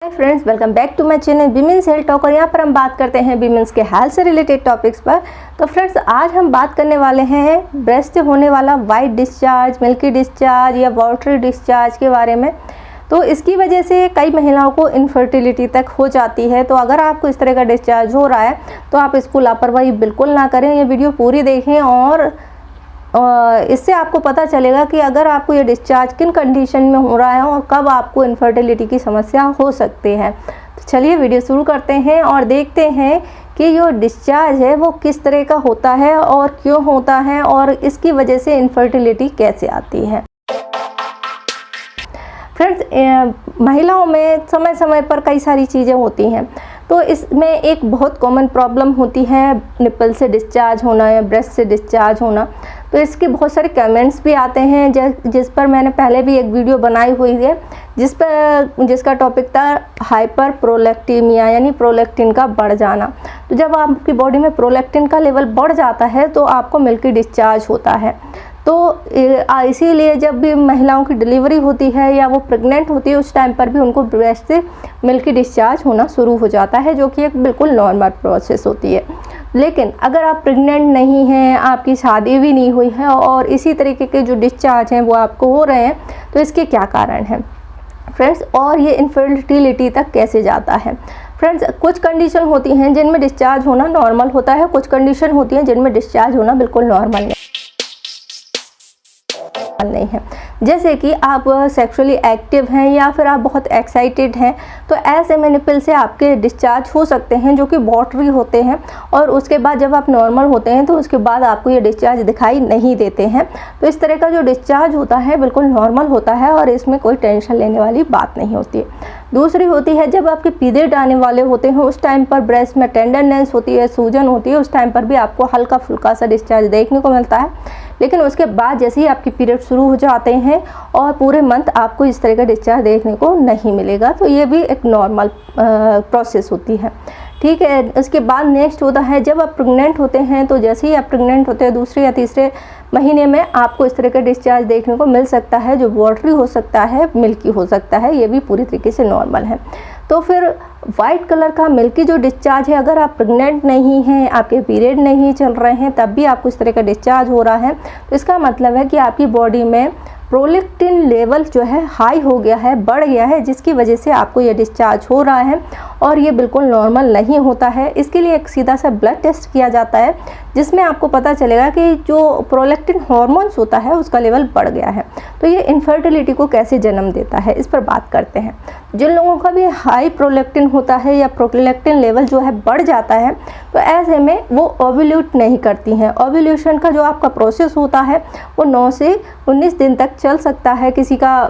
Hi friends, welcome back to my channel women's health talk. और यहाँ पर हम बात करते हैं विमेंस के हेल्थ से रिलेटेड टॉपिक्स पर। तो फ्रेंड्स, आज हम बात करने वाले हैं ब्रेस्ट से होने वाला वाइट डिस्चार्ज, मिल्की डिस्चार्ज या वाटरी डिस्चार्ज के बारे में। तो इसकी वजह से कई महिलाओं को इनफर्टिलिटी तक हो जाती है। तो अगर आपको इस तरह का डिस्चार्ज हो रहा है तो आप इसको लापरवाही बिल्कुल ना करें। ये वीडियो पूरी देखें और इससे आपको पता चलेगा कि अगर आपको ये डिस्चार्ज किन कंडीशन में हो रहा है और कब आपको इनफर्टिलिटी की समस्या हो सकती है। तो चलिए वीडियो शुरू करते हैं और देखते हैं कि जो डिस्चार्ज है वो किस तरह का होता है और क्यों होता है और इसकी वजह से इनफर्टिलिटी कैसे आती है। फ्रेंड्स, महिलाओं में समय समय पर कई सारी चीज़ें होती हैं। तो इसमें एक बहुत कॉमन प्रॉब्लम होती है निप्पल से डिस्चार्ज होना या ब्रेस्ट से डिस्चार्ज होना। तो इसके बहुत सारे कमेंट्स भी आते हैं जिस पर मैंने पहले भी एक वीडियो बनाई हुई है जिसका टॉपिक था हाइपर प्रोलैक्टीमिया, यानी प्रोलैक्टिन का बढ़ जाना। तो जब आपकी बॉडी में प्रोलैक्टिन का लेवल बढ़ जाता है तो आपको मिल्की डिस्चार्ज होता है। तो इसीलिए जब भी महिलाओं की डिलीवरी होती है या वो प्रेग्नेंट होती है उस टाइम पर भी उनको ब्रेस्ट से मिल्की डिस्चार्ज होना शुरू हो जाता है, जो कि एक बिल्कुल नॉर्मल प्रोसेस होती है। लेकिन अगर आप प्रेग्नेंट नहीं हैं, आपकी शादी भी नहीं हुई है और इसी तरीके के जो डिस्चार्ज हैं वो आपको हो रहे हैं, तो इसके क्या कारण हैं फ्रेंड्स, और ये इनफर्टिलिटी तक कैसे जाता है। फ्रेंड्स, कुछ कंडीशन होती हैं जिनमें डिस्चार्ज होना नॉर्मल होता है, कुछ कंडीशन होती हैं जिनमें डिस्चार्ज होना बिल्कुल नॉर्मल नहीं है। जैसे कि आप सेक्सुअली एक्टिव हैं या फिर आप बहुत एक्साइटेड हैं, तो ऐसे में निप्पल से आपके डिस्चार्ज हो सकते हैं जो कि वाटरी होते हैं, और उसके बाद जब आप नॉर्मल होते हैं तो उसके बाद आपको ये डिस्चार्ज दिखाई नहीं देते हैं। तो इस तरह का जो डिस्चार्ज होता है बिल्कुल नॉर्मल होता है और इसमें कोई टेंशन लेने वाली बात नहीं होती है। दूसरी होती है जब आपके पीरियड आने वाले होते हैं, उस टाइम पर ब्रेस्ट में टेंडरनेस होती है, सूजन होती है, उस टाइम पर भी आपको हल्का फुल्का सा डिस्चार्ज देखने को मिलता है। लेकिन उसके बाद जैसे ही आपके पीरियड शुरू हो जाते हैं और पूरे मंथ आपको इस तरह का डिस्चार्ज देखने को नहीं मिलेगा। तो ये भी एक नॉर्मल प्रोसेस होती है, ठीक है। उसके बाद नेक्स्ट होता है जब आप प्रेग्नेंट होते हैं। तो जैसे ही आप प्रेग्नेंट होते हैं दूसरे या तीसरे महीने में आपको इस तरह का डिस्चार्ज देखने को मिल सकता है, जो वाटरी हो सकता है, मिल्की हो सकता है, ये भी पूरी तरीके से नॉर्मल है। तो फिर वाइट कलर का मिल्की जो डिस्चार्ज है, अगर आप प्रेग्नेंट नहीं हैं, आपके पीरियड नहीं चल रहे हैं, तब भी आपको इस तरह का डिस्चार्ज हो रहा है, तो इसका मतलब है कि आपकी बॉडी में प्रोलैक्टिन लेवल जो है हाई हो गया है, बढ़ गया है, जिसकी वजह से आपको ये डिस्चार्ज हो रहा है और ये बिल्कुल नॉर्मल नहीं होता है। इसके लिए एक सीधा सा ब्लड टेस्ट किया जाता है जिसमें आपको पता चलेगा कि जो प्रोलैक्टिन हार्मोन्स होता है उसका लेवल बढ़ गया है। तो ये इनफर्टिलिटी को कैसे जन्म देता है, इस पर बात करते हैं। जिन लोगों का भी हाई प्रोलैक्टिन होता है या प्रोलैक्टिन लेवल जो है बढ़ जाता है, तो ऐसे में वो ओव्यूलेट नहीं करती हैं। ओव्यूलेशन का जो आपका प्रोसेस होता है वो 9 से 19 दिन तक चल सकता है, किसी का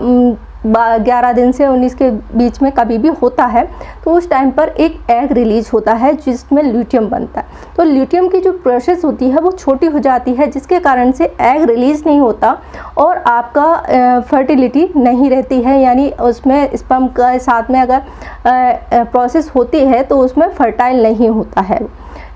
11 दिन से 19 के बीच में कभी भी होता है। तो उस टाइम पर एक एग रिलीज होता है जिसमें ल्यूटियम बनता है। तो ल्यूटियम की जो प्रोसेस होती है वो छोटी हो जाती है, जिसके कारण से एग रिलीज नहीं होता और आपका फर्टिलिटी नहीं रहती है, यानी उसमें स्पर्म के साथ में अगर प्रोसेस होती है तो उसमें फर्टाइल नहीं होता है।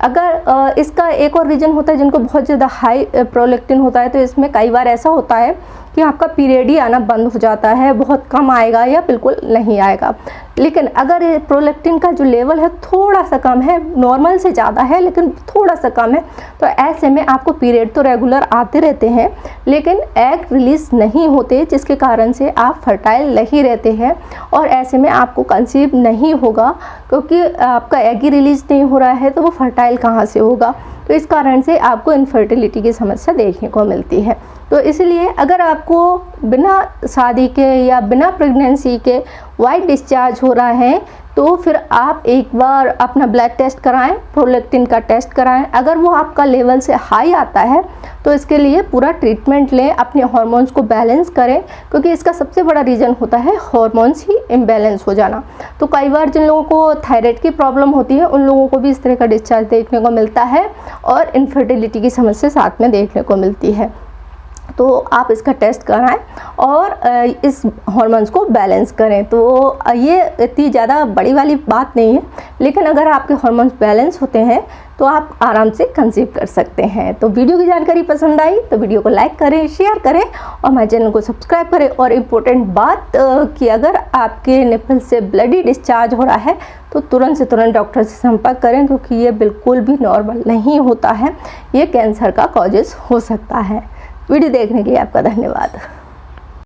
अगर इसका एक और रीज़न होता है जिनको बहुत ज़्यादा हाई प्रोलैक्टिन होता है, तो इसमें कई बार ऐसा होता है कि आपका पीरियड ही आना बंद हो जाता है, बहुत कम आएगा या बिल्कुल नहीं आएगा। लेकिन अगर प्रोलैक्टिन का जो लेवल है थोड़ा सा कम है, नॉर्मल से ज़्यादा है लेकिन थोड़ा सा कम है, तो ऐसे में आपको पीरियड तो रेगुलर आते रहते हैं लेकिन एग रिलीज नहीं होते, जिसके कारण से आप फर्टाइल नहीं रहते हैं और ऐसे में आपको कंसीव नहीं होगा, क्योंकि आपका एग ही रिलीज नहीं हो रहा है तो वो फर्टाइल कहाँ से होगा। तो इस कारण से आपको इनफर्टिलिटी की समस्या देखने को मिलती है। तो इसलिए अगर आपको बिना शादी के या बिना प्रेगनेंसी के वाइट डिस्चार्ज हो रहा है तो फिर आप एक बार अपना ब्लड टेस्ट कराएं, प्रोलैक्टिन का टेस्ट कराएं। अगर वो आपका लेवल से हाई आता है तो इसके लिए पूरा ट्रीटमेंट लें, अपने हार्मोन्स को बैलेंस करें, क्योंकि इसका सबसे बड़ा रीज़न होता है हार्मोन्स ही इम्बैलेंस हो जाना। तो कई बार जिन लोगों को थायराइड की प्रॉब्लम होती है उन लोगों को भी इस तरह का डिस्चार्ज देखने को मिलता है और इनफर्टिलिटी की समस्या साथ में देखने को मिलती है। तो आप इसका टेस्ट कराएं और इस हार्मोन्स को बैलेंस करें। तो ये इतनी ज़्यादा बड़ी वाली बात नहीं है, लेकिन अगर आपके हार्मोन्स बैलेंस होते हैं तो आप आराम से कंसीव कर सकते हैं। तो वीडियो की जानकारी पसंद आई तो वीडियो को लाइक करें, शेयर करें और हमारे चैनल को सब्सक्राइब करें। और इम्पोर्टेंट बात कि अगर आपके निपल से ब्लडी डिस्चार्ज हो रहा है तो तुरंत से तुरंत डॉक्टर से संपर्क करें, क्योंकि ये बिल्कुल भी नॉर्मल नहीं होता है, ये कैंसर का कॉजेस हो सकता है। वीडियो देखने के लिए आपका धन्यवाद।